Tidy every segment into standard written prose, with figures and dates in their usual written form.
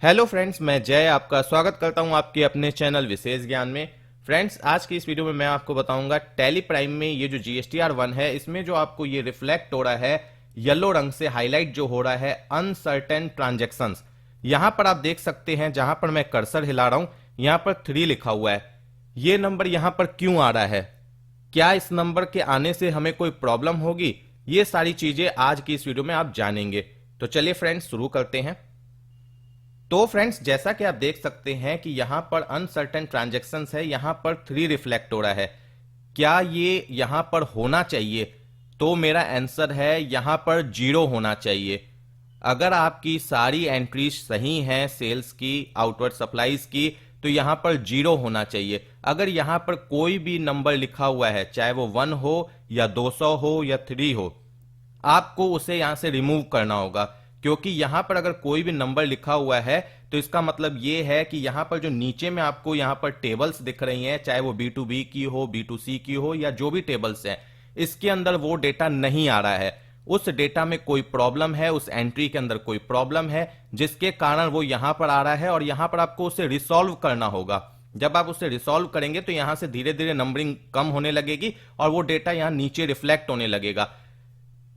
Hello friends, मैं जय आपका स्वागत करता हूं आपके अपने चैनल विशेष ज्ञान में। फ्रेंड्स, आज की इस वीडियो में मैं आपको बताऊंगा टैली प्राइम में ये जो GSTR1 है, इसमें जो आपको ये रिफ्लेक्ट हो रहा है, येलो रंग से हाईलाइट जो हो रहा है अनसर्टेन ट्रांजैक्शंस। यहां पर आप देख सकते हैं, जहां पर मैं कर्सर हिला रहा हूं यहां पर 3 लिखा हुआ है। ये नंबर यहां पर क्यों आ रहा है, क्या इस नंबर के आने से हमें कोई प्रॉब्लम होगी, ये सारी चीजें आज की इस वीडियो में आप जानेंगे। तो चलिए फ्रेंड्स, शुरू करते हैं। तो फ्रेंड्स, जैसा कि आप देख सकते हैं कि यहां पर अनसर्टेन ट्रांजैक्शंस है, यहां पर 3 रिफ्लेक्ट हो रहा है। क्या ये यहां पर होना चाहिए? तो मेरा आंसर है यहां पर 0 होना चाहिए। अगर आपकी सारी एंट्रीज सही हैं सेल्स की, आउटवर्ड सप्लाईज की, तो यहां पर 0 होना चाहिए। अगर यहां पर कोई भी नंबर लिखा हुआ है, चाहे वो 1 हो या 200 हो या 3 हो, आपको उसे यहां से रिमूव करना होगा। क्योंकि यहां पर अगर कोई भी नंबर लिखा हुआ है तो इसका मतलब यह है कि यहां पर जो नीचे में आपको यहां पर टेबल्स दिख रही हैं, चाहे वो B2B की हो, B2C की हो, या जो भी टेबल्स हैं, इसके अंदर वो डेटा नहीं आ रहा है। उस डेटा में कोई प्रॉब्लम है, उस एंट्री के अंदर कोई प्रॉब्लम है, जिसके कारण वो यहां पर आ रहा है और यहां पर आपको उसे रिसॉल्व करना होगा। जब आप उसे रिसॉल्व करेंगे तो यहां से धीरे धीरे नंबरिंग कम होने लगेगी और वो डेटा यहां नीचे रिफ्लेक्ट होने लगेगा।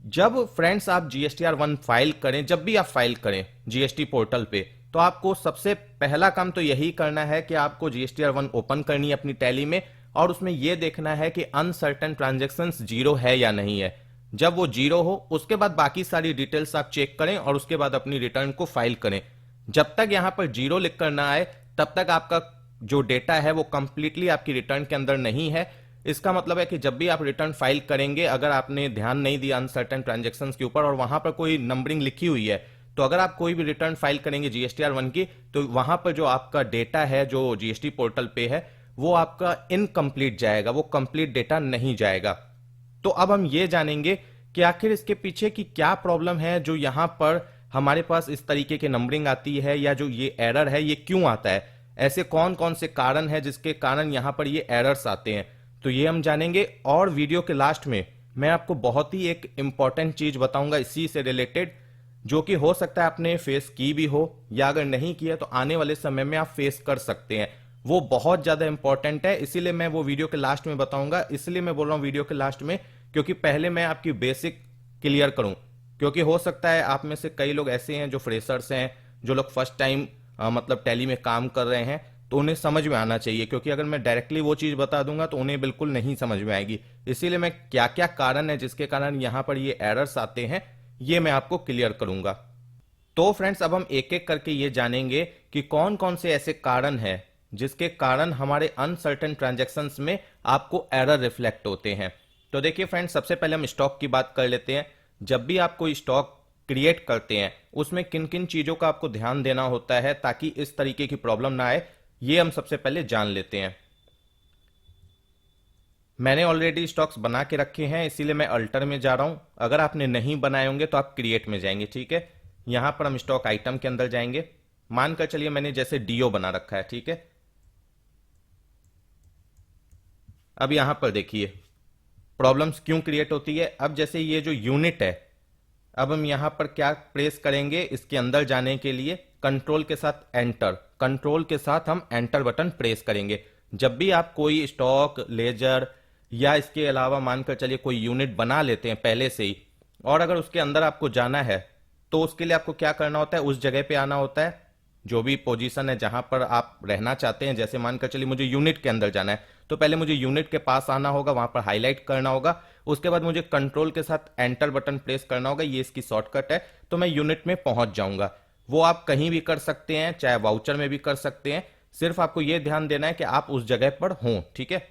जब फ्रेंड्स आप GSTR1 फाइल करें, जब भी आप फाइल करें GST पोर्टल पे, तो आपको सबसे पहला काम तो यही करना है कि आपको GSTR1 ओपन करनी है अपनी टैली में और उसमें यह देखना है कि अनसर्टेन ट्रांजैक्शंस 0 है या नहीं है। जब वो 0 हो, उसके बाद बाकी सारी डिटेल्स आप चेक करें और उसके बाद अपनी रिटर्न को फाइल करें। जब तक यहां पर 0 लिख कर ना आए, तब तक आपका जो डेटा है वो कंप्लीटली आपकी रिटर्न के अंदर नहीं है। इसका मतलब है कि जब भी आप रिटर्न फाइल करेंगे, अगर आपने ध्यान नहीं दिया अनसर्टेन ट्रांजैक्शंस के ऊपर और वहां पर कोई नंबरिंग लिखी हुई है, तो अगर आप कोई भी रिटर्न फाइल करेंगे GSTR1 की, तो वहां पर जो आपका डेटा है जो GST पोर्टल पे है, वो आपका इनकम्प्लीट जाएगा, वो कंप्लीट डेटा नहीं जाएगा। तो अब हम ये जानेंगे कि आखिर इसके पीछे की क्या प्रॉब्लम है जो यहां पर हमारे पास इस तरीके की नंबरिंग आती है, या जो ये एरर है ये क्यों आता है। ऐसे कौन कौन से कारण है जिसके कारण यहां पर ये एरर्स आते हैं, तो ये हम जानेंगे। और वीडियो के लास्ट में मैं आपको बहुत ही एक इंपॉर्टेंट चीज बताऊंगा इसी से रिलेटेड, जो कि हो सकता है आपने फेस की भी हो, या अगर नहीं किया तो आने वाले समय में आप फेस कर सकते हैं। वो बहुत ज्यादा इंपॉर्टेंट है, इसीलिए मैं वो वीडियो के लास्ट में बताऊंगा। इसलिए मैं बोल रहा हूं वीडियो के लास्ट में, क्योंकि पहले मैं आपकी बेसिक क्लियर करूं। क्योंकि हो सकता है आप में से कई लोग ऐसे हैं जो फ्रेशर्स हैं, जो लोग फर्स्ट टाइम मतलब टैली में काम कर रहे हैं, तो उन्हें समझ में आना चाहिए। क्योंकि अगर मैं डायरेक्टली वो चीज बता दूंगा तो उन्हें बिल्कुल नहीं समझ में आएगी। इसीलिए मैं क्या क्या कारण है जिसके कारण यहां पर ये एरर्स आते हैं, ये मैं आपको क्लियर करूंगा। तो फ्रेंड्स, अब हम एक एक करके ये जानेंगे कि कौन कौन से ऐसे कारण हैं जिसके कारण हमारे अनसर्टेन ट्रांजैक्शंस में आपको एरर रिफ्लेक्ट होते हैं। तो देखिए फ्रेंड्स, सबसे पहले हम स्टॉक की बात कर लेते हैं। जब भी आप कोई स्टॉक क्रिएट करते हैं, उसमें किन किन चीजों का आपको ध्यान देना होता है ताकि इस तरीके की प्रॉब्लम ना आए, ये हम सबसे पहले जान लेते हैं। मैंने ऑलरेडी स्टॉक्स बना के रखे हैं, इसीलिए मैं अल्टर में जा रहा हूं। अगर आपने नहीं बनाए होंगे तो आप क्रिएट में जाएंगे, ठीक है। यहां पर हम स्टॉक आइटम के अंदर जाएंगे। मानकर चलिए मैंने जैसे डीओ बना रखा है, ठीक है। अब यहां पर देखिए प्रॉब्लम्स क्यों क्रिएट होती है। अब जैसे ये जो यूनिट है, अब हम यहां पर क्या प्रेस करेंगे, इसके अंदर जाने के लिए कंट्रोल के साथ एंटर, कंट्रोल के साथ हम एंटर बटन प्रेस करेंगे। जब भी आप कोई स्टॉक, लेजर या इसके अलावा मानकर चलिए कोई यूनिट बना लेते हैं पहले से ही, और अगर उसके अंदर आपको जाना है, तो उसके लिए आपको क्या करना होता है, उस जगह पे आना होता है जो भी पोजीशन है जहां पर आप रहना चाहते हैं। जैसे मानकर चलिए मुझे यूनिट के अंदर जाना है, तो पहले मुझे यूनिट के पास आना होगा, वहां पर हाईलाइट करना होगा। उसके बाद मुझे कंट्रोल के साथ एंटर बटन प्रेस करना होगा, ये इसकी शॉर्टकट है, तो मैं यूनिट में पहुंच जाऊंगा। वो आप कहीं भी कर सकते हैं, चाहे वाउचर में भी कर सकते हैं, सिर्फ आपको यह ध्यान देना है कि आप उस जगह पर हों, ठीक है।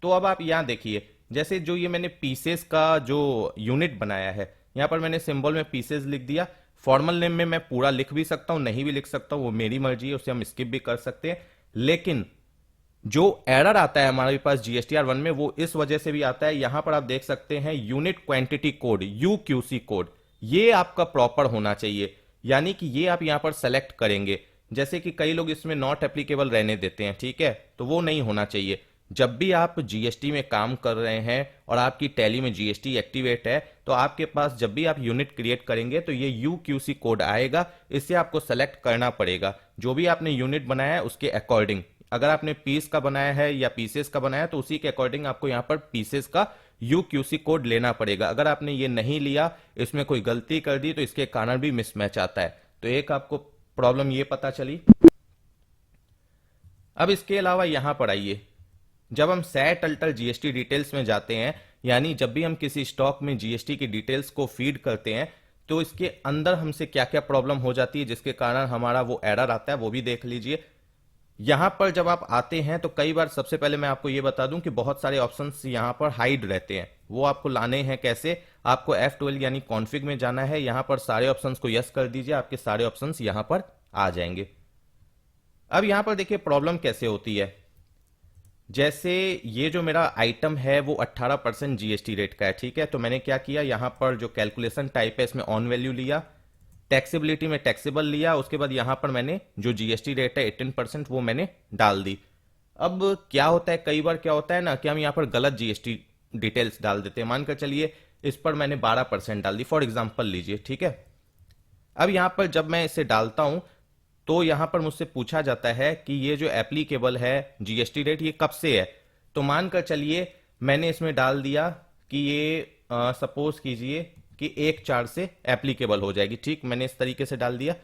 तो अब आप यहां देखिए, जैसे जो ये मैंने पीसेस का जो यूनिट बनाया है, यहां पर मैंने सिंबल में पीसेस लिख दिया। फॉर्मल नेम में मैं पूरा लिख भी सकता हूं, नहीं भी लिख सकता हूं, वो मेरी मर्जी है, उसे हम स्किप भी कर सकते हैं। लेकिन जो एरर आता है हमारे पास GSTR1 में, वो इस वजह से भी आता है। यहां पर आप देख सकते हैं unit quantity code, UQC code, ये आपका प्रॉपर होना चाहिए। यानी कि ये आप यहां पर सेलेक्ट करेंगे। जैसे कि कई लोग इसमें नॉट एप्लीकेबल रहने देते हैं, ठीक है, तो वो नहीं होना चाहिए। जब भी आप जीएसटी में काम कर रहे हैं और आपकी टैली में जीएसटी एक्टिवेट है, तो आपके पास जब भी आप यूनिट क्रिएट करेंगे तो ये यूक्यूसी कोड आएगा। इससे आपको सेलेक्ट करना पड़ेगा जो भी आपने यूनिट बनाया है उसके अकॉर्डिंग। अगर आपने पीस का बनाया है या पीसेस का बनाया है तो उसी के अकॉर्डिंग आपको यहाँ पर पीसेस का यूक्यूसी कोड लेना पड़ेगा। अगर आपने ये नहीं लिया, इसमें कोई गलती कर दी, तो इसके कारण भी मिसमैच आता है। तो एक आपको प्रॉब्लम ये पता चली। अब इसके अलावा यहां पर आइए, जब हम सैट अल्टर जीएसटी डिटेल्स में जाते हैं, यानी जब भी हम किसी स्टॉक में जीएसटी की डिटेल्स को फीड करते हैं, तो इसके अंदर हमसे क्या क्या प्रॉब्लम हो जाती है जिसके कारण हमारा वो एरर आता है, वो भी देख लीजिए। यहां पर जब आप आते हैं तो कई बार, सबसे पहले मैं आपको ये बता दूं कि बहुत सारे ऑप्शंस यहां पर हाइड रहते हैं। वो आपको लाने हैं कैसे? आपको F12 यानी कॉन्फ़िग में जाना है, यहां पर सारे ऑप्शंस को यस कर दीजिए, आपके सारे ऑप्शंस यहां पर आ जाएंगे। अब यहां पर देखिए प्रॉब्लम कैसे होती है। जैसे ये जो मेरा आइटम है वो 18% जीएसटी रेट का है, ठीक है। तो मैंने क्या किया, यहां पर जो कैलकुलेशन टाइप है इसमें ऑन वैल्यू लिया, टैक्सेबिलिटी में टैक्सेबल लिया, उसके बाद यहां पर मैंने जो जीएसटी रेट है 18% वो मैंने डाल दी। अब क्या होता है, कई बार क्या होता है ना कि हम यहां पर गलत जीएसटी डिटेल्स डाल देते हैं। मानकर चलिए इस पर मैंने 12% डाल दी, फॉर एग्जाम्पल लीजिए, ठीक है। अब यहां पर जब मैं इसे डालता हूं तो यहां पर मुझसे पूछा जाता है कि ये जो एप्लीकेबल है जीएसटी रेट ये कब से है। तो मानकर चलिए मैंने इसमें डाल दिया कि ये सपोज कीजिए कि 1/4 से एप्लीकेबल हो जाएगी, ठीक। मैंने इस तरीके से डाल दिया।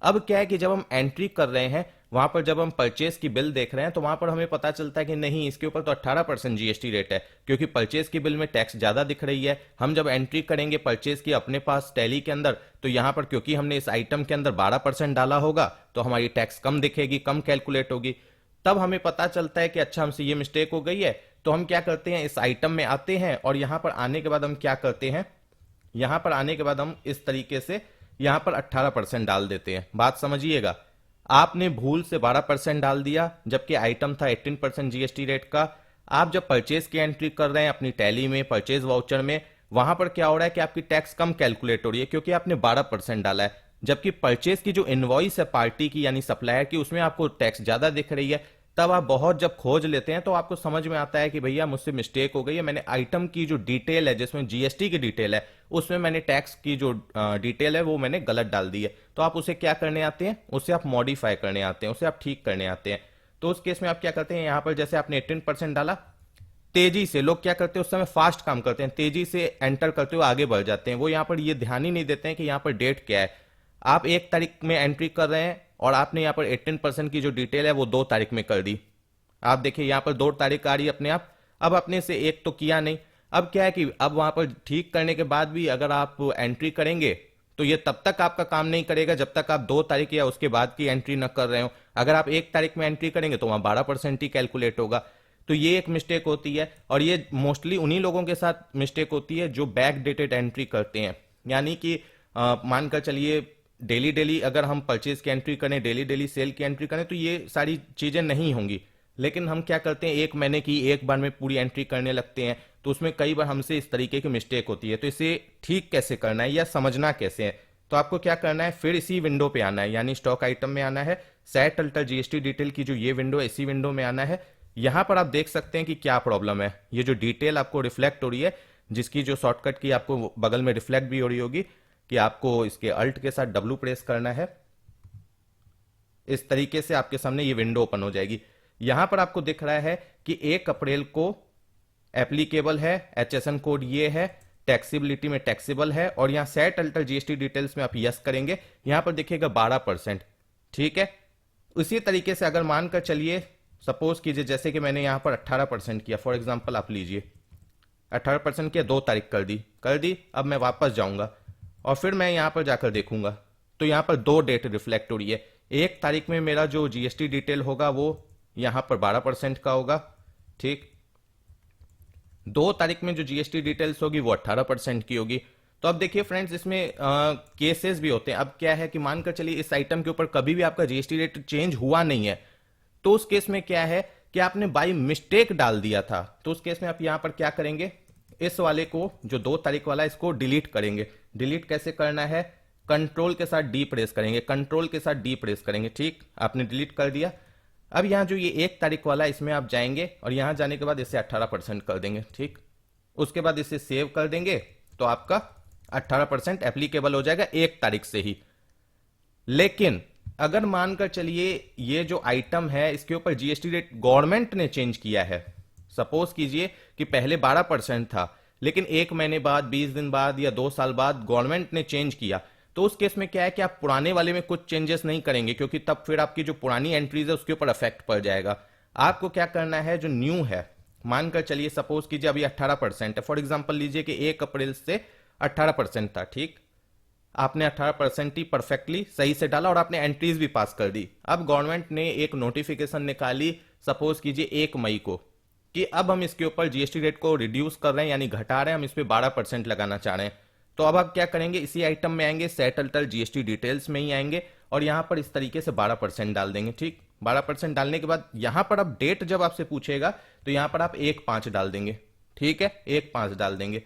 अब क्या है कि जब हम एंट्री कर रहे हैं, वहां पर जब हम परचेज की बिल देख रहे हैं तो वहां पर हमें पता चलता है कि नहीं, इसके ऊपर तो 18% जीएसटी रेट है, क्योंकि परचेज की बिल में टैक्स ज्यादा दिख रही है। हम जब एंट्री करेंगे परचेज की अपने पास टैली के अंदर, तो यहां पर क्योंकि हमने इस आइटम के अंदर 12% डाला होगा तो हमारी टैक्स कम दिखेगी, कम कैलकुलेट होगी। तब हमें पता चलता है कि अच्छा हमसे ये मिस्टेक हो गई है। तो हम क्या करते हैं, इस आइटम में आते हैं और यहां पर आने के बाद हम क्या करते हैं, यहां पर आने के बाद हम इस तरीके से यहां पर 18% डाल देते हैं। बात समझिएगा, आपने भूल से 12% डाल दिया जबकि आइटम था 18% जीएसटी रेट का। आप जब परचेज की एंट्री कर रहे हैं अपनी टैली में, परचेज वाउचर में, वहां पर क्या हो रहा है कि आपकी टैक्स कम कैलकुलेट हो रही है क्योंकि आपने 12% डाला है, जबकि परचेज की जो इनवॉइस है पार्टी की यानी सप्लायर की, उसमें आपको टैक्स ज्यादा दिख रही है। तब आप बहुत जब खोज लेते हैं तो आपको समझ में आता है कि भैया मुझसे मिस्टेक हो गई है, मैंने आइटम की जो डिटेल है जिसमें जीएसटी की डिटेल है उसमें मैंने टैक्स की जो डिटेल है वो मैंने गलत डाल दी है। तो आप उसे क्या करने आते हैं, उसे आप मॉडिफाई करने आते हैं, उसे आप ठीक करने आते हैं। तो उस केस में आप क्या करते हैं, यहां पर जैसे आपने 18% डाला, तेजी से लोग क्या करते हैं उस समय फास्ट काम करते हैं, तेजी से एंटर करते हुए आगे बढ़ जाते हैं। वो यहां पर ये ध्यान ही नहीं देते हैं कि यहां पर डेट क्या है। आप 1 तारीख में एंट्री कर रहे हैं और आपने यहां पर 18% की जो डिटेल है वो 2 तारीख में कर दी। आप देखिए यहां पर 2 तारीख आ रही है अपने आप। अब अपने से एक तो किया नहीं। अब क्या है कि अब वहां पर ठीक करने के बाद भी अगर आप एंट्री करेंगे तो ये तब तक आपका काम नहीं करेगा जब तक आप 2 तारीख या उसके बाद की एंट्री न कर रहे हो। अगर आप 1 तारीख में एंट्री करेंगे तो वहां 12% ही कैलकुलेट होगा। तो ये एक मिस्टेक होती है और ये मोस्टली उन्हीं लोगों के साथ मिस्टेक होती है जो बैक डेटेड एंट्री करते हैं। यानी कि मानकर चलिए डेली डेली अगर हम परचेज की एंट्री करें, डेली डेली सेल की एंट्री करें तो ये सारी चीजें नहीं होंगी। लेकिन हम क्या करते हैं, 1 महीने की एक बार में पूरी एंट्री करने लगते हैं, तो उसमें कई बार हमसे इस तरीके की मिस्टेक होती है। तो इसे ठीक कैसे करना है या समझना कैसे है, तो आपको क्या करना है, फिर इसी विंडो पे आना है, यानी स्टॉक आइटम में आना है, सेट अल्टर जीएसटी डिटेल की जो ये विंडो है इसी विंडो में आना है। यहां पर आप देख सकते हैं कि क्या प्रॉब्लम है। ये जो डिटेल आपको रिफ्लेक्ट हो रही है, जिसकी जो शॉर्टकट की आपको बगल में रिफ्लेक्ट भी हो रही होगी, कि आपको इसके अल्ट के साथ डब्ल्यू प्रेस करना है। इस तरीके से आपके सामने ये विंडो ओपन हो जाएगी। यहां पर आपको दिख रहा है कि 1 अप्रैल को एप्लीकेबल है, एचएसएन कोड ये है, टैक्सेबिलिटी में टैक्सेबल है, और यहां सेट अल्टर जीएसटी डिटेल्स में आप यस करेंगे, यहां पर देखिएगा 12%, ठीक है। उसी तरीके से अगर मानकर चलिए, सपोज कीजिए जैसे कि मैंने यहां पर 18% किया, फॉर एग्जांपल आप लीजिए 18% किया, 2 तारीख कर दी। अब मैं वापस जाऊंगा और फिर मैं यहां पर जाकर देखूंगा तो यहां पर 2 डेट रिफ्लेक्ट हो रही है। 1 तारीख में मेरा जो जीएसटी डिटेल होगा वो यहां पर 12% का होगा, ठीक। 2 तारीख में जो जीएसटी डिटेल्स होगी वो 18% की होगी। तो अब देखिए फ्रेंड्स, इसमें केसेस भी होते हैं। अब क्या है कि मानकर चलिए इस आइटम के ऊपर कभी भी आपका जीएसटी रेट चेंज हुआ नहीं है, तो उस केस में क्या है कि आपने बाई मिस्टेक डाल दिया था। तो उस केस में आप यहां पर क्या करेंगे, इस वाले को जो 2 तारीख वाला है इसको डिलीट करेंगे। डिलीट कैसे करना है, कंट्रोल के साथ डी प्रेस करेंगे, कंट्रोल के साथ डी प्रेस करेंगे, ठीक। आपने डिलीट कर दिया। अब यहाँ जो ये 1 तारीख वाला है इसमें आप जाएंगे और यहाँ जाने के बाद इसे 18% कर देंगे, ठीक। उसके बाद इसे सेव कर देंगे तो आपका 18% एप्लीकेबल हो जाएगा 1 तारीख से ही। लेकिन अगर मानकर चलिए ये जो आइटम है इसके ऊपर जीएसटी रेट गवर्नमेंट ने चेंज किया है, सपोज कीजिए कि पहले 12% था, लेकिन 1 महीने बाद, 20 दिन बाद या 2 साल बाद गवर्नमेंट ने चेंज किया, तो उस केस में क्या है कि आप पुराने वाले में कुछ चेंजेस नहीं करेंगे, क्योंकि तब फिर आपकी जो पुरानी एंट्रीज है उसके ऊपर अफेक्ट पड़ जाएगा। आपको क्या करना है, जो न्यू है, मानकर चलिए सपोज कीजिए अभी 18% है, फॉर एग्जाम्पल लीजिए कि 1 अप्रैल से 18% था, ठीक। आपने 18% ही परफेक्टली सही से डाला और आपने एंट्रीज भी पास कर दी। अब गवर्नमेंट ने एक नोटिफिकेशन निकाली सपोज कीजिए 1 मई को कि अब हम इसके ऊपर जीएसटी रेट को रिड्यूस कर रहे हैं, यानी घटा रहे हैं, हम इस पे 12% लगाना चाह रहे हैं। तो अब आप क्या करेंगे, इसी आइटम में आएंगे, सेटल जीएसटी डिटेल्स में ही आएंगे और यहां पर इस तरीके से 12% डाल देंगे, ठीक। 12% डालने के बाद यहां पर अब डेट जब आपसे पूछेगा तो यहां पर आप 1/5 डाल देंगे, ठीक है, 1/5 डाल देंगे।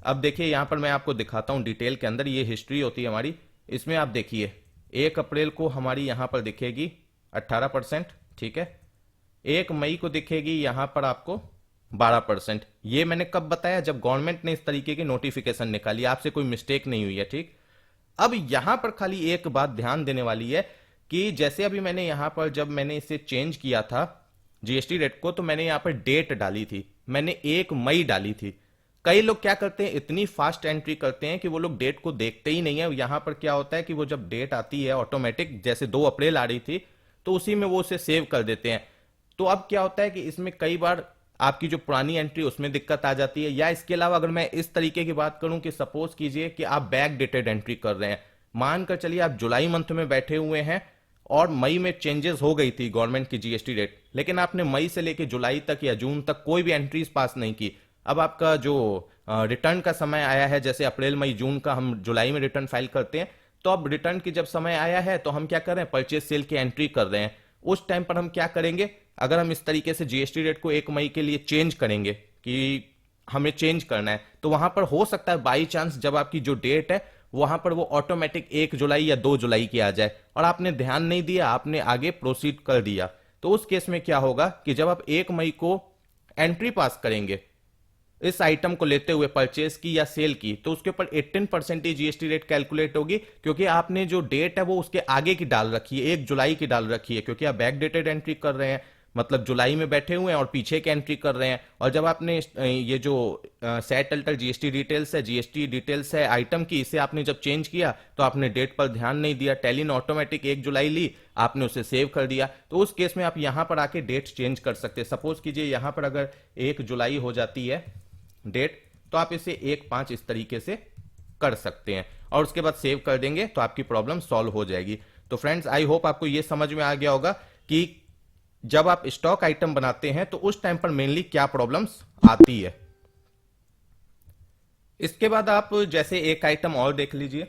अब देखिए यहां पर मैं आपको दिखाता हूं डिटेल के अंदर, ये हिस्ट्री होती है हमारी, इसमें आप देखिए 1 अप्रैल को हमारी यहां पर दिखेगी 18%, ठीक है। 1 मई को दिखेगी यहां पर आपको 12%। ये मैंने कब बताया, जब गवर्नमेंट ने इस तरीके की नोटिफिकेशन निकाली, आपसे कोई मिस्टेक नहीं हुई है, ठीक। अब यहां पर खाली एक बात ध्यान देने वाली है कि जैसे अभी मैंने यहां पर जब मैंने इसे चेंज किया था जीएसटी रेट को, तो मैंने यहां पर डेट डाली थी, मैंने 1 मई डाली थी। कई लोग क्या करते हैं, इतनी फास्ट एंट्री करते हैं कि वो लोग डेट को देखते ही नहीं है। यहां पर क्या होता है कि वो जब डेट आती है ऑटोमेटिक, जैसे 2 अप्रैल आ रही थी, तो उसी में वो उसे सेव कर देते हैं। तो अब क्या होता है कि इसमें कई बार आपकी जो पुरानी एंट्री उसमें दिक्कत आ जाती है। या इसके अलावा अगर मैं इस तरीके की बात करूं कि सपोज कीजिए कि आप बैक डेटेड एंट्री कर रहे हैं, मानकर चलिए आप जुलाई मंथ में बैठे हुए हैं और मई में चेंजेस हो गई थी गवर्नमेंट की जीएसटी रेट, लेकिन आपने मई से लेकर जुलाई तक या जून तक कोई भी एंट्रीज पास नहीं की। अब आपका जो रिटर्न का समय आया है, जैसे अप्रैल मई जून का हम जुलाई में रिटर्न फाइल करते हैं, तो अब रिटर्न की जब समय आया है तो हम क्या कर रहे हैं, परचेज सेल की एंट्री कर रहे हैं। उस टाइम पर हम क्या करेंगे, अगर हम इस तरीके से जीएसटी रेट को 1 मई के लिए चेंज करेंगे कि हमें चेंज करना है, तो वहां पर हो सकता है बाई चांस जब आपकी जो डेट है वहां पर वो ऑटोमेटिक 1 जुलाई या 2 जुलाई की आ जाए और आपने ध्यान नहीं दिया, आपने आगे प्रोसीड कर दिया। तो उस केस में क्या होगा कि जब आप 1 मई को एंट्री पास करेंगे इस आइटम को लेते हुए, परचेस की या सेल की, तो उसके ऊपर 18% ही जीएसटी रेट कैलकुलेट होगी, क्योंकि आपने जो डेट है वो उसके आगे की डाल रखी है, 1 जुलाई की डाल रखी है, क्योंकि आप बैक डेटेड एंट्री कर रहे हैं, मतलब जुलाई में बैठे हुए हैं और पीछे की एंट्री कर रहे हैं। और जब आपने ये जो सेट अल्टर जीएसटी डिटेल्स है आइटम की, इसे आपने जब चेंज किया तो आपने डेट पर ध्यान नहीं दिया, टैली ने ऑटोमेटिक 1 जुलाई ली, आपने उसे सेव कर दिया। तो उस केस में आप यहां पर आके डेट चेंज कर सकते हैं। सपोज कीजिए यहां पर अगर 1 जुलाई हो जाती है डेट, तो आप इसे 1/5 इस तरीके से कर सकते हैं और उसके बाद सेव कर देंगे तो आपकी प्रॉब्लम सॉल्व हो जाएगी। तो फ्रेंड्स, आई होप आपको यह समझ में आ गया होगा कि जब आप स्टॉक आइटम बनाते हैं तो उस टाइम पर मेनली क्या प्रॉब्लम्स आती है। इसके बाद आप जैसे एक आइटम और देख लीजिए,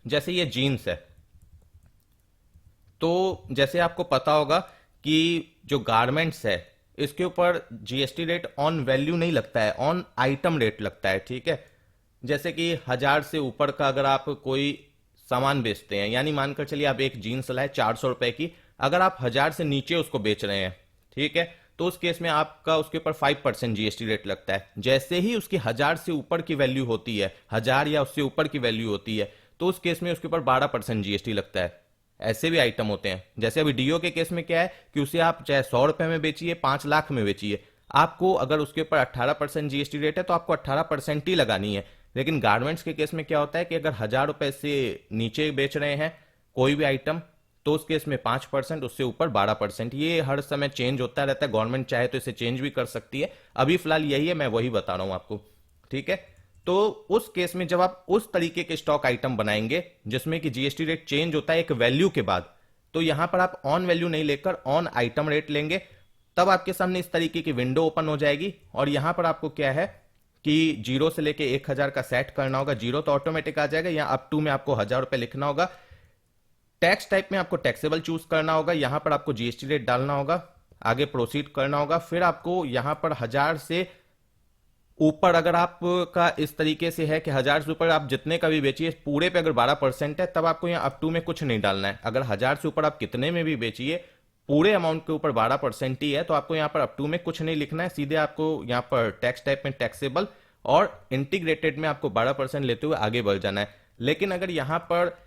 जैसे ये जीन्स है, तो जैसे आपको पता होगा कि जो गारमेंट्स है इसके ऊपर जीएसटी रेट ऑन वैल्यू नहीं लगता है, ऑन आइटम रेट लगता है, ठीक है। जैसे कि 1000 से ऊपर का अगर आप कोई सामान बेचते हैं, यानी मानकर चलिए आप एक जीन्स लाए 400 रुपए की, अगर आप 1000 से नीचे उसको बेच रहे हैं, ठीक है, तो उस केस में आपका उसके ऊपर 5% जीएसटी रेट लगता है। जैसे ही उसकी 1000 से ऊपर की वैल्यू होती है, 1000 या उससे ऊपर की वैल्यू होती है, तो उस केस में उसके ऊपर 12% जीएसटी लगता है। ऐसे भी आइटम होते हैं, जैसे अभी डीओ के केस में क्या है कि उसे आप चाहे 100 रुपए में बेचिए, 5 लाख में बेचिए, आपको अगर उसके ऊपर 18% जीएसटी रेट है तो आपको 18% ही लगानी है। लेकिन गारमेंट्स के केस में क्या होता है कि अगर 1000 रुपए से नीचे बेच रहे हैं कोई भी आइटम, तो उस केस में 5%, उससे ऊपर 12%। ये हर समय चेंज होता रहता है, गवर्नमेंट चाहे तो इसे चेंज भी कर सकती है। अभी फिलहाल यही है, मैं वही बता रहा हूं आपको, ठीक है। तो उस केस में जब आप उस तरीके के स्टॉक आइटम बनाएंगे जिसमें कि जीएसटी रेट चेंज होता है एक वैल्यू के बाद, तो यहां पर आप ऑन वैल्यू नहीं लेकर ऑन आइटम रेट लेंगे, तब आपके सामने इस तरीके की विंडो ओपन हो जाएगी। और यहां पर आपको क्या है कि 0 से लेके 1000 का सेट करना होगा। 0 तो ऑटोमेटिक आ जाएगा, यहां अप टू में आपको 1000 रुपए लिखना होगा। टैक्स टाइप में आपको टैक्सेबल चूज करना होगा, यहां पर आपको जीएसटी रेट डालना होगा, आगे प्रोसीड करना होगा। फिर आपको यहां पर 1000 से ऊपर अगर आपका इस तरीके से है कि 1000 से ऊपर आप जितने का भी बेचिए, पूरे पे अगर 12% है, तब आपको यहाँ अप टू में कुछ नहीं डालना है। अगर 1000 से ऊपर आप कितने में भी बेचिए, पूरे अमाउंट के ऊपर 12% ही है, तो आपको यहाँ पर अप टू में कुछ नहीं लिखना है, सीधे आपको यहाँ पर टैक्स टाइप में टैक्सेबल और इंटीग्रेटेड में आपको 12% लेते हुए आगे बढ़ जाना है। लेकिन अगर यहाँ पर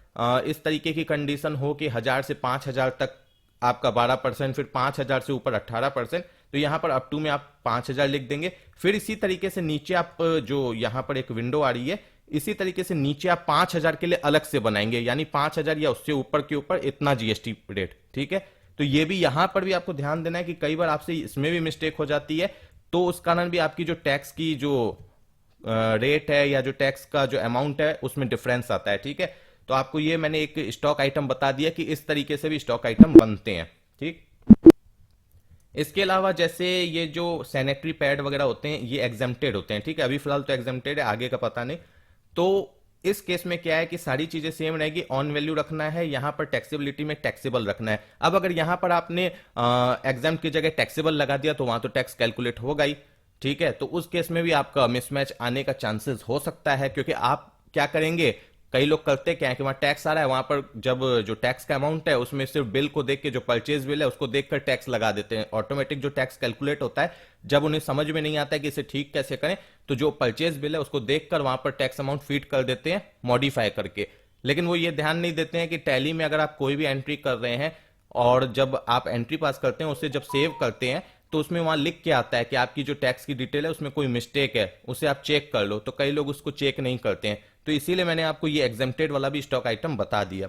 इस तरीके की कंडीशन हो कि 1000 से 5000 तक आपका 12%, फिर 5000 से ऊपर 18%, तो यहाँ पर अप टू में आप 5000 लिख देंगे। फिर इसी तरीके से नीचे आप जो यहाँ पर एक विंडो आ रही है, इसी तरीके से नीचे आप 5000 के लिए अलग से बनाएंगे, यानी 5000 या उससे ऊपर के ऊपर इतना जीएसटी रेट। ठीक है, तो ये भी यहां पर भी आपको ध्यान देना है कि कई बार आपसे इसमें भी मिस्टेक हो जाती है, तो उस कारण भी आपकी जो टैक्स की जो रेट है या जो टैक्स का जो अमाउंट है उसमें डिफरेंस आता है। ठीक है, तो आपको ये मैंने एक स्टॉक आइटम बता दिया कि इस तरीके से भी स्टॉक आइटम बनते हैं। ठीक, इसके अलावा जैसे ये जो सैनिटरी पैड वगैरह होते हैं ये एग्जेम्प्टेड होते हैं। ठीक है, अभी फिलहाल तो एग्जेम्प्टेड है, आगे का पता नहीं। तो इस केस में क्या है कि सारी चीजें सेम रहेगी, ऑन वैल्यू रखना है, यहां पर टैक्सेबिलिटी में टैक्सेबल रखना है। अब अगर यहां पर आपने एग्जाम्प्ट की जगह टैक्सेबल लगा दिया तो वहां तो टैक्स कैलकुलेट होगा ही। ठीक है, तो उस केस में भी आपका मिसमैच आने का चांसेस हो सकता है, क्योंकि आप क्या करेंगे, कई लोग करते क्या है कि वहां टैक्स आ रहा है, वहां पर जब जो टैक्स का अमाउंट है उसमें सिर्फ बिल को देख के, जो परचेज बिल है उसको देखकर टैक्स लगा देते हैं। ऑटोमेटिक जो टैक्स कैलकुलेट होता है, जब उन्हें समझ में नहीं आता है कि इसे ठीक कैसे करें, तो जो परचेज बिल है उसको देखकर वहां पर टैक्स अमाउंट फीड कर देते हैं मॉडिफाई करके। लेकिन वो ये ध्यान नहीं देते हैं कि टैली में अगर आप कोई भी एंट्री कर रहे हैं और जब आप एंट्री पास करते हैं, उसे जब सेव करते हैं, तो उसमें वहां लिख के आता है कि आपकी जो टैक्स की डिटेल है उसमें कोई मिस्टेक है, उसे आप चेक कर लो। तो कई लोग उसको चेक नहीं करते हैं, तो इसीलिए मैंने आपको ये एग्जेम्प्टेड वाला भी स्टॉक आइटम बता दिया।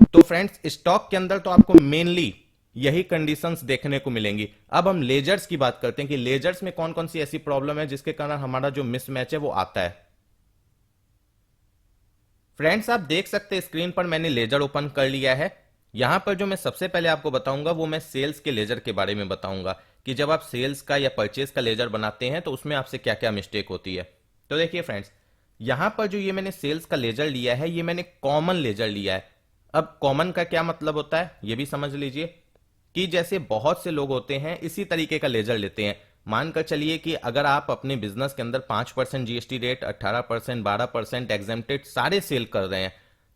तो फ्रेंड्स, स्टॉक के अंदर तो आपको मेनली यही कंडीशंस देखने को मिलेंगी। अब हम लेजर्स की बात करते हैं कि लेजर्स में कौन कौन सी ऐसी प्रॉब्लम है जिसके कारण हमारा जो मिसमैच है वो आता है। फ्रेंड्स, आप देख सकते हैं स्क्रीन पर मैंने लेजर ओपन कर लिया है। यहां पर जो मैं सबसे पहले आपको बताऊंगा वो मैं सेल्स के लेजर के बारे में बताऊंगा कि जब आप सेल्स का या परचेज का लेजर बनाते हैं तो उसमें आपसे क्या क्या मिस्टेक होती है। तो देखिए फ्रेंड्स, यहां पर जो ये मैंने सेल्स का लेजर लिया है, ये मैंने कॉमन लेजर लिया है। अब कॉमन का क्या मतलब होता है ये भी समझ लीजिए कि जैसे बहुत से लोग होते हैं इसी तरीके का लेजर लेते हैं। मानकर चलिए कि अगर आप अपने बिजनेस के अंदर 5% जीएसटी रेट, 18%, 12% एग्जेम्प्टेड सारे सेल कर रहे हैं,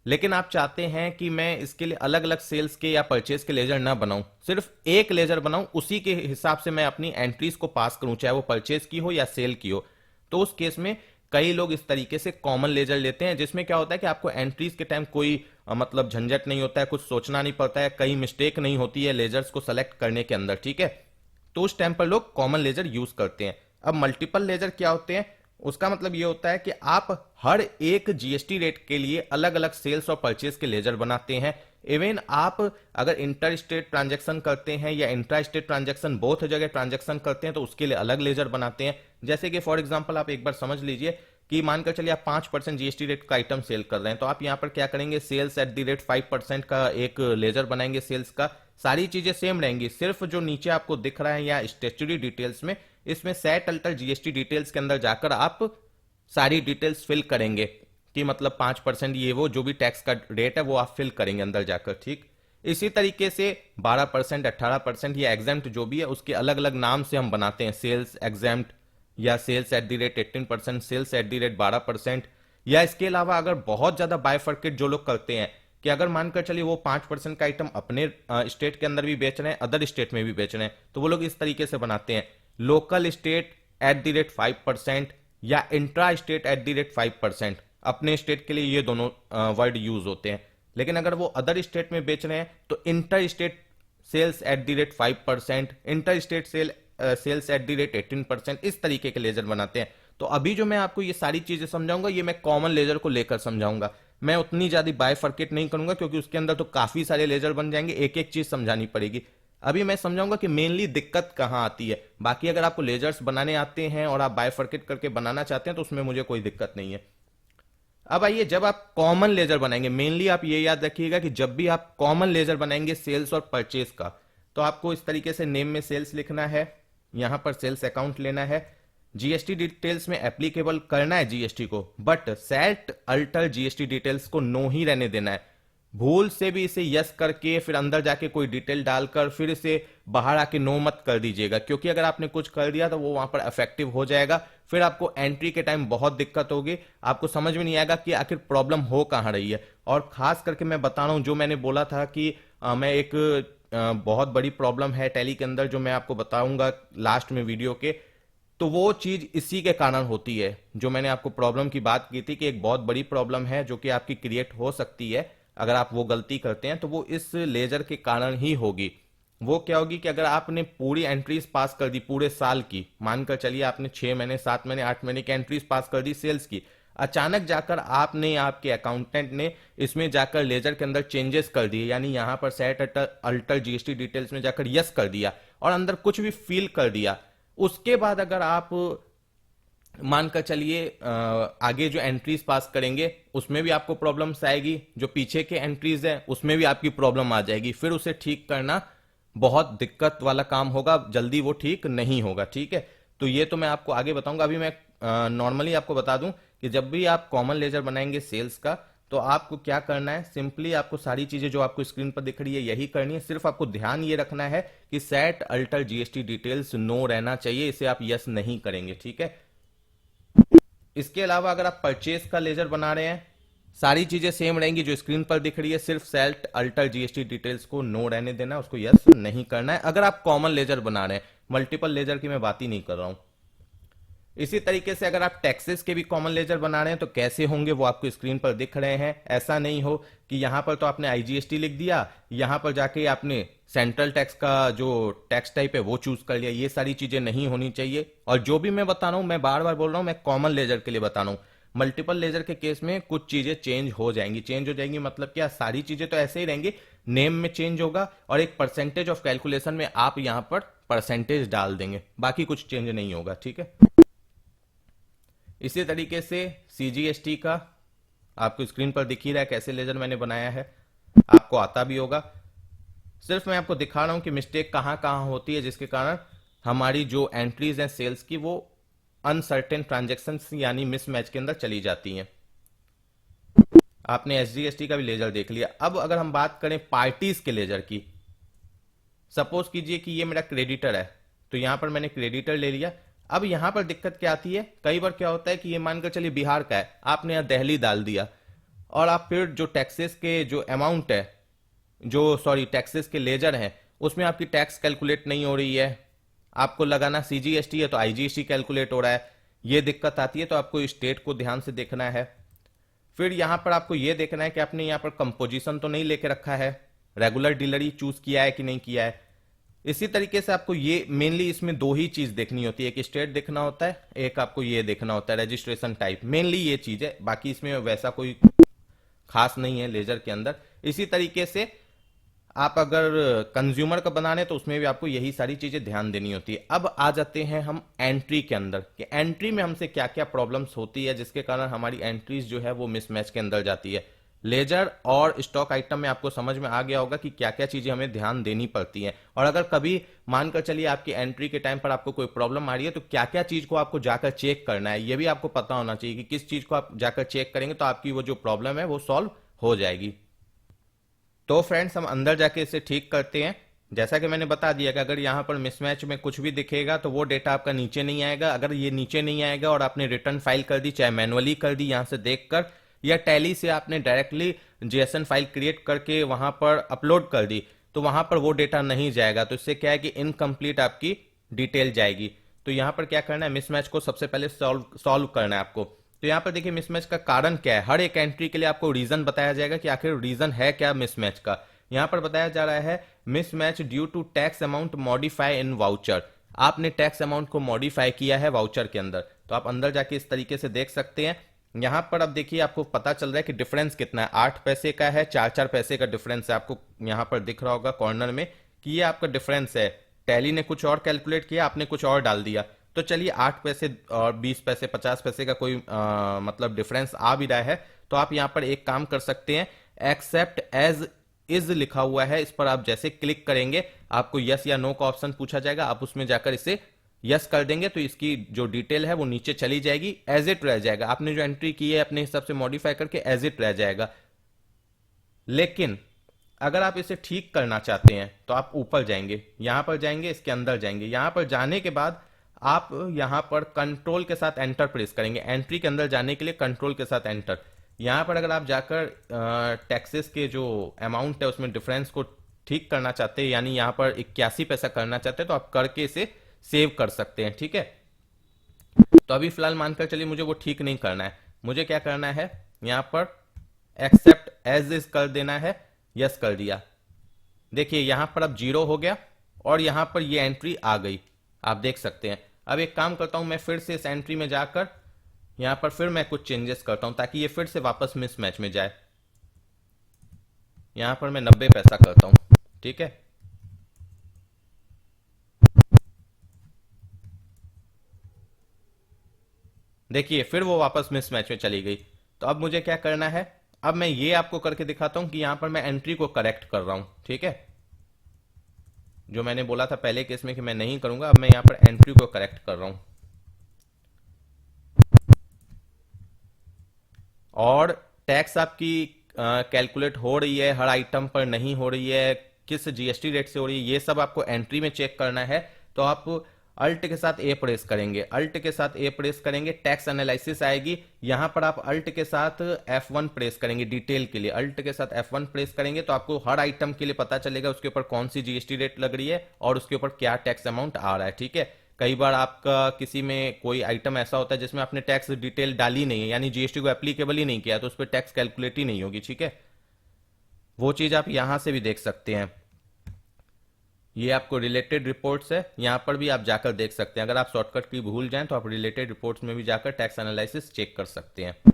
लेकिन आप चाहते हैं कि मैं इसके लिए अलग अलग सेल्स के या परचेज के लेजर ना बनाऊं, सिर्फ एक लेजर बनाऊं, उसी के हिसाब से मैं अपनी एंट्रीज को पास करूं, चाहे वो परचेज की हो या सेल की हो। तो उस केस में कई लोग इस तरीके से कॉमन लेजर लेते हैं, जिसमें क्या होता है कि आपको एंट्रीज के टाइम कोई मतलब झंझट नहीं होता है, कुछ सोचना नहीं पड़ता है, कई मिस्टेक नहीं होती है लेजर्स को सेलेक्ट करने के अंदर। ठीक है, तो उस टाइम पर लोग कॉमन लेजर यूज करते हैं। अब मल्टीपल लेजर क्या होते हैं, उसका मतलब ये होता है कि आप हर एक जीएसटी रेट के लिए अलग अलग सेल्स और परचेज के लेजर बनाते हैं। इवन आप अगर इंटर स्टेट ट्रांजेक्शन करते हैं या इंट्रा स्टेट ट्रांजेक्शन बोथ जगह ट्रांजेक्शन करते हैं तो उसके लिए अलग लेजर बनाते हैं। जैसे कि फॉर एग्जांपल आप एक बार समझ लीजिए कि मानकर चलिए आप 5% जीएसटी रेट का आइटम सेल कर रहे हैं, तो आप यहां पर क्या करेंगे, सेल्स एट द रेट 5% का एक लेजर बनाएंगे सेल्स का। सारी चीजें सेम रहेंगी, सिर्फ जो नीचे आपको दिख रहा है या स्टेचुरी डिटेल्स में, इसमें सेट अल्टर जीएसटी डिटेल्स के अंदर जाकर आप सारी डिटेल्स फिल करेंगे कि मतलब 5% ये वो जो भी टैक्स का रेट है वो आप फिल करेंगे अंदर जाकर। ठीक, इसी तरीके से 12%, 18% या एग्जाम्प्ट जो भी है उसके अलग अलग नाम से हम बनाते हैं, सेल्स एग्जाम्प्ट या sales at the rate 18%, sales at the rate 12%। या इसके अलावा अगर बहुत ज्यादा बायफर्केट जो लोग करते हैं कि अगर मानकर चलिए वो 5% का आइटम अपने स्टेट के अंदर भी बेच रहे हैं, अदर स्टेट में भी बेच रहे हैं, तो वो लोग इस तरीके से बनाते हैं, local state eight the rate 5% या intra state eight the rate 5%। अपने स्टेट के लिए ये दोनों वर्ड यूज होते हैं। लेकिन अगर वो अदर स्टेट में बेच रहे हैं तो inter state sales at the rate 5%, inter state sales at the rate 18%, इस तरीके के लेजर बनाते हैं। तो अभी जो मैं आपको ये सारी चीजें समझाऊंगा ये मैं कॉमन लेजर को लेकर समझाऊंगा, मैं उतनी ज्यादा बायफर्केट नहीं करूंगा क्योंकि उसके अंदर तो काफी सारे लेजर बन जाएंगे, एक एक चीज समझानी पड़ेगी। अभी मैं समझाऊंगा कि मेनली दिक्कत कहां आती है। बाकी अगर आपको लेजर्स बनाने आते हैं और आप बायफर्केट करके बनाना चाहते हैं तो उसमें मुझे कोई दिक्कत नहीं है। अब आइए, जब आप कॉमन लेजर बनाएंगे, मेनली आप ये याद रखिएगा कि जब भी आप कॉमन लेजर बनाएंगे सेल्स और परचेज का, तो आपको इस तरीके से नेम में सेल्स लिखना है, यहां पर सेल्स अकाउंट लेना है, जीएसटी डिटेल्स में एप्लीकेबल करना है जीएसटी को, but set alter GST details को नो ही रहने देना है। भूल से भी इसे यस करके फिर अंदर जाके कोई डिटेल डालकर फिर इसे बाहर आके नो मत कर दीजिएगा, क्योंकि अगर आपने कुछ कर दिया तो वो वहां पर इफेक्टिव हो जाएगा, फिर आपको एंट्री के टाइम बहुत दिक्कत होगी, आपको समझ में नहीं आएगा कि आखिर प्रॉब्लम हो कहां रही है। और खास करके मैं बता रहा हूं, जो मैंने बोला था कि मैं एक बहुत बड़ी प्रॉब्लम है टैली के अंदर, जो मैं आपको बताऊंगा लास्ट में वीडियो के, तो वो चीज इसी के कारण होती है। जो मैंने आपको प्रॉब्लम की बात की थी कि एक बहुत बड़ी प्रॉब्लम है जो कि आपकी क्रिएट हो सकती है अगर आप वो गलती करते हैं, तो वो इस लेजर के कारण ही होगी। वो क्या होगी कि अगर आपने पूरी एंट्रीज पास कर दी पूरे साल की, मानकर चलिए आपने 6 महीने 7 महीने 8 महीने की एंट्रीज पास कर दी सेल्स की, अचानक जाकर आपने, आपके अकाउंटेंट ने इसमें जाकर लेजर के अंदर चेंजेस कर दिए, यानी यहां पर सेट अल्टर जीएसटी डिटेल्स में जाकर यस कर दिया और अंदर कुछ भी फिल कर दिया, उसके बाद अगर आप मानकर चलिए आगे जो एंट्रीज पास करेंगे उसमें भी आपको प्रॉब्लम्स आएगी, जो पीछे के एंट्रीज है उसमें भी आपकी प्रॉब्लम आ जाएगी, फिर उसे ठीक करना बहुत दिक्कत वाला काम होगा, जल्दी वो ठीक नहीं होगा। ठीक है, तो ये तो मैं आपको आगे बताऊंगा। अभी मैं नॉर्मली आपको बता दूं कि जब भी आप कॉमन लेजर बनाएंगे सेल्स का, तो आपको क्या करना है, सिंपली आपको सारी चीजें जो आपको स्क्रीन पर दिख रही है यही करनी है। सिर्फ आपको ध्यान ये रखना है कि set alter GST details no रहना चाहिए, इसे आप यस नहीं करेंगे। ठीक है, इसके अलावा अगर आप परचेज का लेजर बना रहे हैं, सारी चीजें सेम रहेंगी जो स्क्रीन पर दिख रही है, सिर्फ सेट अल्टर जीएसटी डिटेल्स को नो रहने देना है, उसको यस नहीं करना है। अगर आप कॉमन लेजर बना रहे हैं, मल्टीपल लेजर की मैं बात ही नहीं कर रहा हूं। इसी तरीके से अगर आप टैक्सेस के भी कॉमन लेजर बना रहे हैं तो कैसे होंगे वो आपको स्क्रीन पर दिख रहे हैं। ऐसा नहीं हो कि यहां पर तो आपने आईजीएसटी लिख दिया, यहां पर जाके आपने सेंट्रल टैक्स का जो टैक्स टाइप है वो चूज कर लिया, ये सारी चीजें नहीं होनी चाहिए। और जो भी मैं बता रहा हूं, मैं बार बार बोल रहा हूं, मैं कॉमन लेजर के लिए बता रहा हूं। मल्टीपल लेजर के केस में कुछ चीजें चेंज हो जाएंगी। चेंज हो जाएंगी मतलब क्या, सारी चीजें तो ऐसे ही रहेंगी, नेम में चेंज होगा और एक परसेंटेज ऑफ कैलकुलेशन में आप यहां पर परसेंटेज डाल देंगे, बाकी कुछ चेंज नहीं होगा। ठीक है, इसी तरीके से सीजीएसटी का आपको स्क्रीन पर दिख ही रहा है कैसे लेजर मैंने बनाया है, आपको आता भी होगा। सिर्फ मैं आपको दिखा रहा हूं कि मिस्टेक कहां कहां होती है, जिसके कारण हमारी जो एंट्रीज हैं सेल्स की वो अनसर्टेन ट्रांजेक्शन यानी मिसमैच के अंदर चली जाती हैं। आपने एसजीएसटी का भी लेजर देख लिया। अब अगर हम बात करें पार्टीज के लेजर की, सपोज कीजिए कि ये मेरा क्रेडिटर है, तो यहां पर मैंने क्रेडिटर ले लिया। अब यहां पर दिक्कत क्या आती है, कई बार क्या होता है कि ये मानकर चलिए बिहार का है, आपने यहां दिल्ली डाल दिया और आप फिर जो टैक्सेस के जो अमाउंट है, जो सॉरी टैक्सेस के लेजर हैं, उसमें आपकी टैक्स कैलकुलेट नहीं हो रही है, आपको लगाना सीजीएसटी है तो आईजीएसटी कैलकुलेट हो रहा है, ये दिक्कत आती है। तो आपको स्टेट को ध्यान से देखना है। फिर यहां पर आपको यह देखना है कि आपने यहां पर कंपोजिशन तो नहीं लेके रखा है, रेगुलर डीलरी चूज किया है कि नहीं किया है। इसी तरीके से आपको ये मेनली इसमें दो ही चीज देखनी होती है, एक स्टेट देखना होता है, एक आपको ये देखना होता है रजिस्ट्रेशन टाइप, मेनली ये चीज है, बाकी इसमें वैसा कोई खास नहीं है लेजर के अंदर। इसी तरीके से आप अगर कंज्यूमर का बनाने तो उसमें भी आपको यही सारी चीजें ध्यान देनी होती है। अब आ जाते हैं हम एंट्री के अंदर कि एंट्री में हमसे क्या क्या प्रॉब्लम्स होती है जिसके कारण हमारी एंट्रीज जो है वो मिसमैच के अंदर जाती है। लेजर और स्टॉक आइटम में आपको समझ में आ गया होगा कि क्या क्या चीजें हमें ध्यान देनी पड़ती हैं, और अगर कभी मानकर चलिए आपकी एंट्री के टाइम पर आपको कोई प्रॉब्लम आ रही है तो क्या क्या चीज को आपको जाकर चेक करना है, ये भी आपको पता होना चाहिए कि किस चीज को आप जाकर चेक करेंगे तो आपकी वो जो प्रॉब्लम है वो सॉल्व हो जाएगी। तो फ्रेंड्स हम अंदर जाके इसे ठीक करते हैं। जैसा कि मैंने बता दिया कि अगर यहाँ पर मिसमैच में कुछ भी दिखेगा तो वो डेटा आपका नीचे नहीं आएगा। अगर ये नीचे नहीं आएगा और आपने रिटर्न फाइल कर दी, चाहे मैनुअली कर दी यहाँ से देखकर, या टैली से आपने डायरेक्टली जेएसएन फाइल क्रिएट करके वहां पर अपलोड कर दी, तो वहां पर वो डेटा नहीं जाएगा। तो इससे क्या है कि इनकम्प्लीट आपकी डिटेल जाएगी। तो यहां पर क्या करना है, मिसमैच को सबसे पहले सॉल्व करना है आपको। तो यहां पर देखिए मिसमैच का कारण क्या है, हर एक एंट्री के लिए आपको रीजन बताया जाएगा कि आखिर रीजन है क्या मिसमैच का। यहां पर बताया जा रहा है mismatch due to tax amount modify in voucher. आपने टैक्स अमाउंट को मॉडिफाई किया है वाउचर के अंदर, तो आप अंदर जाके इस तरीके से देख सकते हैं। यहां पर अब देखिए आपको पता चल रहा है कि डिफरेंस कितना है, 8 पैसे का है, 4-4 पैसे का डिफरेंस है। आपको यहां पर दिख रहा होगा कॉर्नर में कि ये आपका डिफरेंस है। टैली ने कुछ और कैलकुलेट किया, आपने कुछ और डाल दिया। तो चलिए 8 पैसे और 20 पैसे 50 पैसे का कोई मतलब डिफरेंस आ भी रहा है, तो आप यहां पर एक काम कर सकते हैं, एक्सेप्ट एज इज लिखा हुआ है, इस पर आप जैसे क्लिक करेंगे आपको यस या नो का ऑप्शन पूछा जाएगा, आप उसमें जाकर इसे यस कर देंगे तो इसकी जो डिटेल है वो नीचे चली जाएगी, एज इट रह जाएगा। आपने जो एंट्री की है अपने हिसाब से मॉडिफाई करके एज इट रह जाएगा। लेकिन अगर आप इसे ठीक करना चाहते हैं तो आप ऊपर जाएंगे, यहां पर जाएंगे, इसके अंदर जाएंगे, यहां पर जाने के बाद आप यहां पर कंट्रोल के साथ एंटर प्रेस करेंगे। एंट्री के अंदर जाने के लिए कंट्रोल के साथ एंटर। यहां पर अगर आप जाकर टैक्सेस के जो अमाउंट है उसमें डिफरेंस को ठीक करना चाहते हैं, यानी यहाँ पर 81 पैसा करना चाहते हैं, तो आप करके इसे सेव कर सकते हैं। ठीक है, तो अभी फिलहाल मानकर चलिए मुझे वो ठीक नहीं करना है। मुझे क्या करना है, यहाँ पर एक्सेप्ट एज इज कर देना है। यस कर दिया। देखिए यहां पर अब 0 हो गया और यहां पर ये एंट्री आ गई, आप देख सकते हैं। अब एक काम करता हूं, मैं फिर से इस एंट्री में जाकर यहां पर फिर मैं कुछ चेंजेस करता हूं ताकि ये फिर से वापस मिसमैच में जाए। यहां पर मैं 90 पैसा करता हूं। ठीक है, देखिए फिर वो वापस मिसमैच में चली गई। तो अब मुझे क्या करना है, अब मैं ये आपको करके दिखाता हूं कि यहां पर मैं एंट्री को करेक्ट कर रहा हूं। ठीक है, जो मैंने बोला था पहले केस में कि मैं नहीं करूंगा, अब मैं यहां पर एंट्री को करेक्ट कर रहा हूं। और टैक्स आपकी कैलकुलेट हो रही है, हर आइटम पर नहीं हो रही है, किस जीएसटी रेट से हो रही है, ये सब आपको एंट्री में चेक करना है। तो आप अल्ट के साथ ए प्रेस करेंगे, अल्ट के साथ ए प्रेस करेंगे, टैक्स एनालिसिस आएगी। यहां पर आप अल्ट के साथ F1 प्रेस करेंगे डिटेल के लिए, अल्ट के साथ F1 प्रेस करेंगे तो आपको हर आइटम के लिए पता चलेगा उसके ऊपर कौन सी जीएसटी रेट लग रही है और उसके ऊपर क्या टैक्स अमाउंट आ रहा है। ठीक है, कई बार आपका किसी में कोई आइटम ऐसा होता है जिसमें आपने टैक्स डिटेल डाली नहीं है, यानी जीएसटी को एप्लीकेबल ही नहीं किया, तो उस पर टैक्स कैलकुलेट ही नहीं होगी। ठीक है, वो चीज आप यहां से भी देख सकते हैं। ये आपको रिलेटेड रिपोर्ट्स है, यहां पर भी आप जाकर देख सकते हैं। अगर आप शॉर्टकट की भूल जाएं तो आप रिलेटेड रिपोर्ट्स में भी जाकर टैक्स एनालिसिस चेक कर सकते हैं।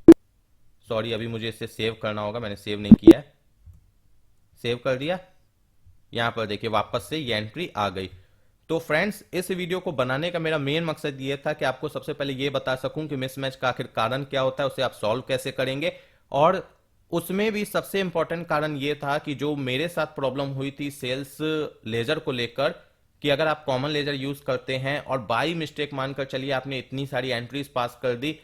सॉरी, अभी मुझे इसे सेव करना होगा, मैंने सेव नहीं किया है। सेव कर दिया। यहां पर देखिए वापस से ये एंट्री आ गई। तो फ्रेंड्स, इस वीडियो को बनाने का मेरा मेन मकसद ये था कि आपको सबसे पहले ये बता सकूं कि मिसमैच का आखिर कारण क्या होता है, उसे आप सॉल्व कैसे करेंगे। और उसमें भी सबसे इंपॉर्टेंट कारण ये था कि जो मेरे साथ प्रॉब्लम हुई थी सेल्स लेजर को लेकर, कि अगर आप कॉमन लेजर यूज करते हैं और बाई मिस्टेक मानकर चलिए आपने इतनी सारी एंट्रीज पास कर दी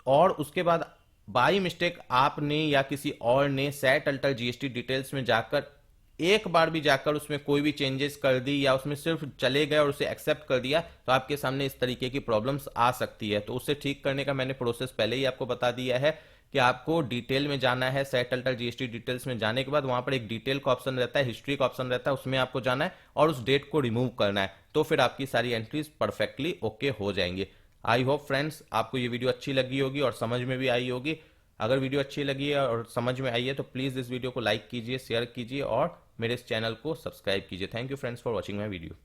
और उसके बाद बाई मिस्टेक आपने या किसी और ने सेट अल्टर जीएसटी डिटेल्स में जाकर एक बार भी जाकर उसमें कोई भी चेंजेस कर दी या उसमें सिर्फ चले गए और उसे एक्सेप्ट कर दिया, तो आपके सामने इस तरीके की प्रॉब्लम्स आ सकती है। तो उसे ठीक करने का मैंने प्रोसेस पहले ही आपको बता दिया है कि आपको डिटेल में जाना है। सेट अल्टर जीएसटी डिटेल्स में जाने के बाद वहां पर एक डिटेल का ऑप्शन रहता है, हिस्ट्री का ऑप्शन रहता है, उसमें आपको जाना है और उस डेट को रिमूव करना है, तो फिर आपकी सारी एंट्रीज परफेक्टली ओके हो जाएंगी। आई होप फ्रेंड्स आपको ये वीडियो अच्छी लगी होगी और समझ में भी आई होगी। अगर वीडियो अच्छी लगी है और समझ में आई है तो प्लीज इस वीडियो को लाइक कीजिए, शेयर कीजिए और मेरे इस चैनल को सब्सक्राइब कीजिए। Thank you friends for watching my video.